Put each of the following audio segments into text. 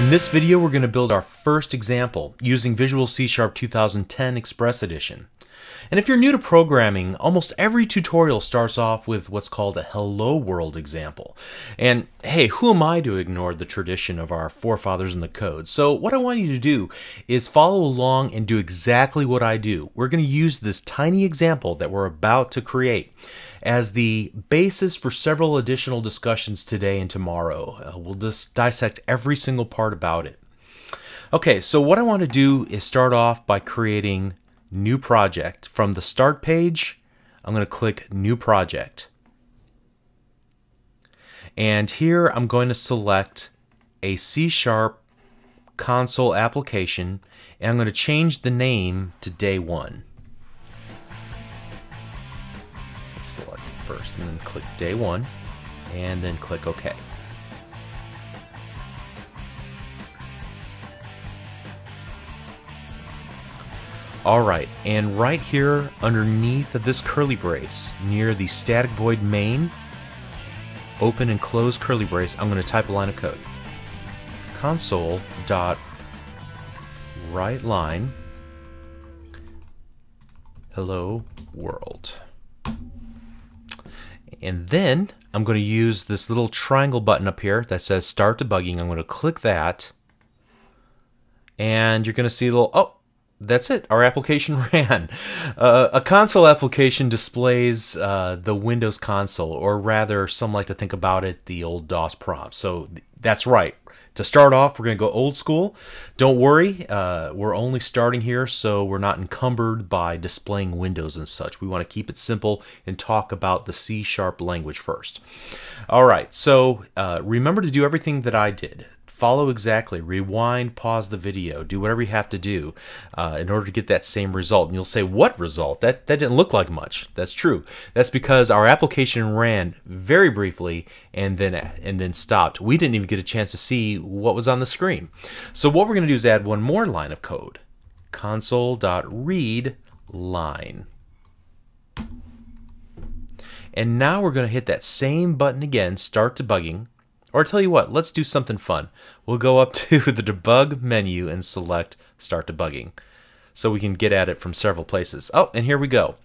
In this video, we're going to build our first example using Visual C# 2010 Express Edition. And if you're new to programming, almost every tutorial starts off with what's called a Hello World example. And hey, who am I to ignore the tradition of our forefathers in the code? So what I want you to do is follow along and do exactly what I do. We're going to use this tiny example that we're about to create as the basis for several additional discussions today and tomorrow. We'll just dissect every single part about it. Okay, so what I want to do is start off by creating new project. From the start page, I'm going to click new project. And here I'm going to select a C# console application, and I'm going to change the name to day 1. Let's select it first and then click day 1 and then click OK. Alright, and right here underneath of this curly brace, near the static void main, open and close curly brace, I'm going to type a line of code. Console.WriteLine hello world. And then I'm going to use this little triangle button up here that says start debugging. I'm going to click that, and you're going to see a little, oh, that's it, our application ran. A console application displays the Windows console, or rather, some like to think about it, the old DOS prompt. So that's right. To start off, we're going to go old school. Don't worry, we're only starting here, so we're not encumbered by displaying windows and such. We want to keep it simple and talk about the C# language first. All right, so remember to do everything that I did. Follow exactly, rewind, pause the video, do whatever you have to do in order to get that same result. And you'll say, what result? That didn't look like much. That's true. That's because our application ran very briefly and then stopped. We didn't even get a chance to see what was on the screen. So what we're going to do is add one more line of code. Console.readLine. And now we're going to hit that same button again, start debugging. Or tell you what, let's do something fun. We'll go up to the debug menu and select start debugging, so we can get at it from several places. Oh, and here we go.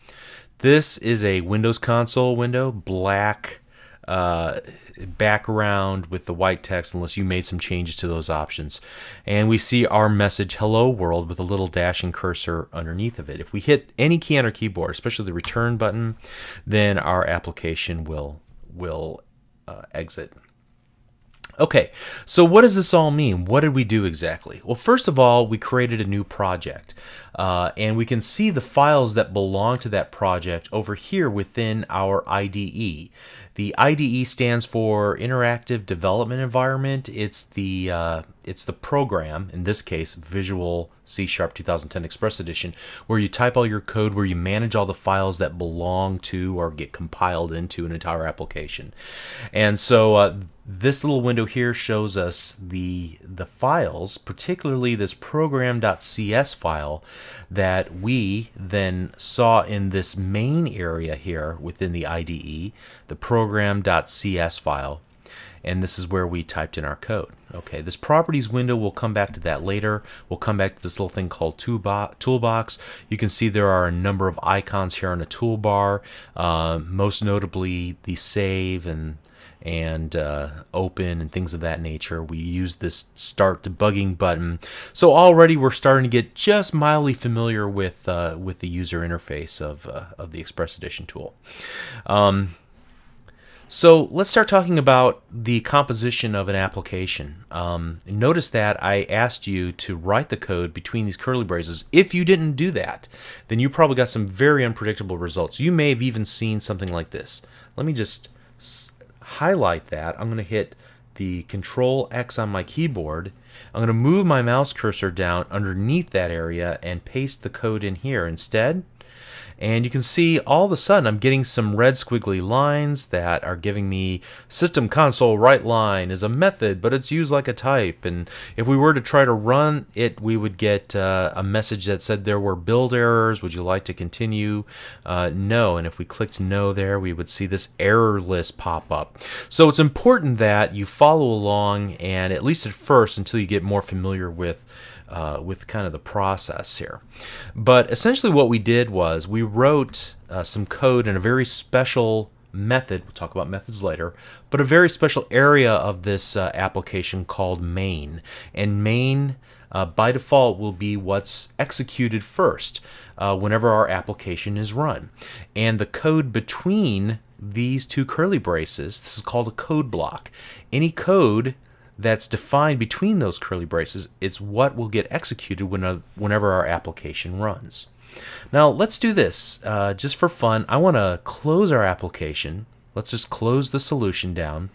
This is a Windows console window, black background with the white text, unless you made some changes to those options. And we see our message hello world with a little dashing cursor underneath of it. If we hit any key on our keyboard, especially the return button, then our application will exit. Okay, so what does this all mean? What did we do exactly? Well, first of all, we created a new project, and we can see the files that belong to that project over here within our IDE. The IDE stands for Interactive Development Environment. It's the program, in this case, Visual C# 2010 Express Edition, where you type all your code, where you manage all the files that belong to or get compiled into an entire application. And so this little window here shows us the files, particularly this program.cs file that we then saw in this main area here within the IDE, the program.cs file. And this is where we typed in our code. Okay, this properties window, we'll come back to that later. We'll come back to this little thing called toolbox. You can see there are a number of icons here on the toolbar, most notably the save and open and things of that nature. We use this start debugging button. So already we're starting to get just mildly familiar with the user interface of the Express Edition tool. So let's start talking about the composition of an application. Notice that I asked you to write the code between these curly braces. If you didn't do that, then you probably got some very unpredictable results. You may have even seen something like this. Let me just highlight that. I'm going to hit the Control X on my keyboard. I'm going to move my mouse cursor down underneath that area and paste the code in here instead. And you can see all of a sudden I'm getting some red squiggly lines that are giving me system console write line is a method, but it's used like a type. And if we were to try to run it, we would get a message that said there were build errors. Would you like to continue? No. And if we clicked no there, we would see this error list pop up. So it's important that you follow along, and at least at first, until you get more familiar with kind of the process here. But essentially what we did was we wrote some code in a very special method. We'll talk about methods later, but a very special area of this application called main. And main by default will be what's executed first whenever our application is run. And the code between these two curly braces, this is called a code block. Any code that's defined between those curly braces, it's what will get executed whenever our application runs. Now let's do this just for fun. I want to close our application. Let's just close the solution down,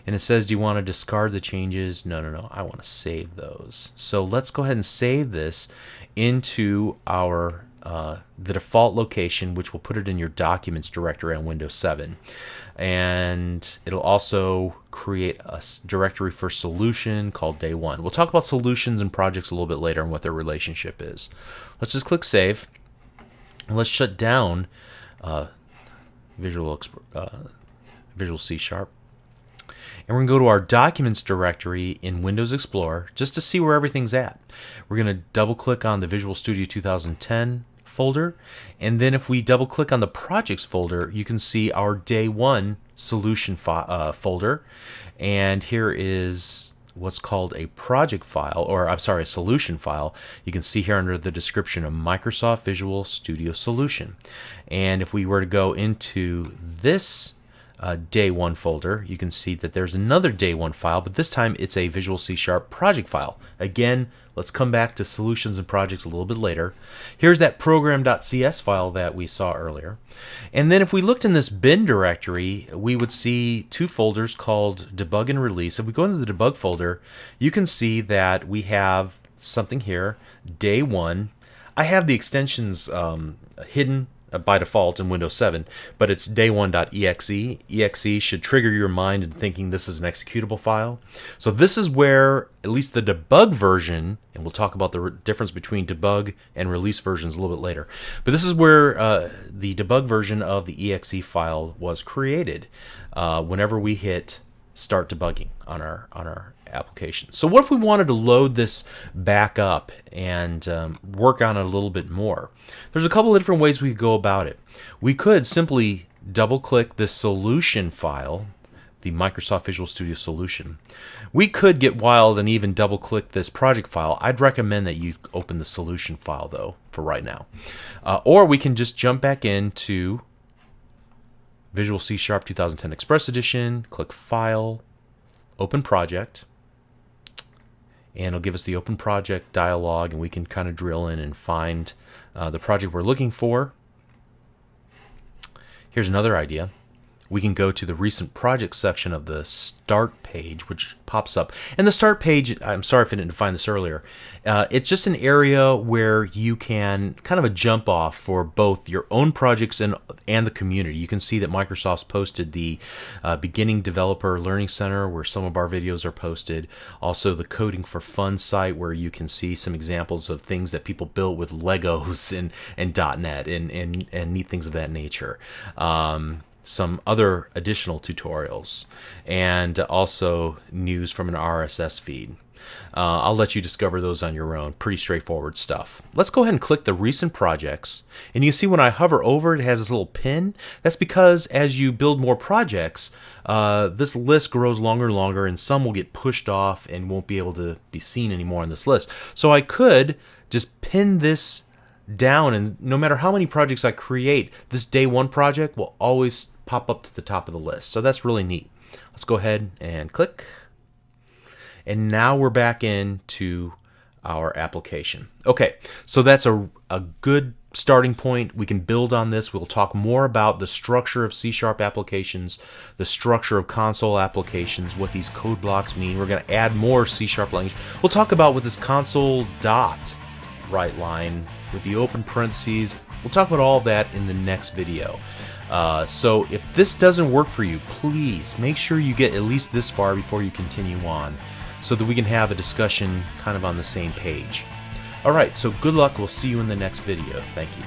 and it says, do you want to discard the changes? No, I want to save those. So let's go ahead and save this into our the default location, which will put it in your documents directory on Windows 7. And it'll also create a directory for solution called day one. We'll talk about solutions and projects a little bit later and what their relationship is. Let's just click save, and let's shut down Visual C#. And we're going to go to our documents directory in Windows Explorer just to see where everything's at. We're going to double click on the Visual Studio 2010 folder, and then if we double click on the projects folder, you can see our day one solution folder, and here is what's called a project file, or I'm sorry, a solution file. You can see here under the description of Microsoft Visual Studio Solution. And if we were to go into this day one folder, you can see that there's another day one file, but this time it's a Visual C# project file. Again, let's come back to solutions and projects a little bit later. Here's that program.cs file that we saw earlier. And then if we looked in this bin directory, we would see two folders called debug and release. If we go into the debug folder, you can see that we have something here, day one. I have the extensions hidden by default in Windows 7, but it's day1.exe. exe should trigger your mind in thinking this is an executable file. So this is where at least the debug version, and we'll talk about the difference between debug and release versions a little bit later, but this is where the debug version of the exe file was created whenever we hit start debugging on our application. So what if we wanted to load this back up and work on it a little bit more? There's a couple of different ways we could go about it. We could simply double click this solution file, the Microsoft Visual Studio Solution. We could get wild and even double click this project file. I'd recommend that you open the solution file though for right now. Or we can just jump back into Visual C# 2010 Express Edition, click File, Open Project, and it'll give us the Open Project dialog, and we can kind of drill in and find the project we're looking for. Here's another idea. We can go to the recent project section of the start page, which pops up. And the start page, I'm sorry if I didn't define this earlier, it's just an area where you can kind of a jump off for both your own projects and the community. You can see that Microsoft's posted the Beginning Developer Learning Center where some of our videos are posted. Also the Coding for Fun site where you can see some examples of things that people built with Legos and .NET and neat things of that nature. Some other additional tutorials, and also news from an RSS feed. I'll let you discover those on your own. Pretty straightforward stuff. Let's go ahead and click the recent projects, and you see when I hover over it, it has this little pin. That's because as you build more projects, this list grows longer and longer, and some will get pushed off and won't be able to be seen anymore on this list. So I could just pin this down, and no matter how many projects I create, this day one project will always pop up to the top of the list. So that's really neat. Let's go ahead and click. And now we're back into our application. Okay, so that's a good starting point. We can build on this. We'll talk more about the structure of C# applications, the structure of console applications, what these code blocks mean. We're going to add more C# language. We'll talk about what this console dot write line with the open parentheses We'll talk about all of that in the next video. So if this doesn't work for you, please make sure you get at least this far before you continue on, so that we can have a discussion kind of on the same page. Alright, so good luck. We'll see you in the next video. Thank you.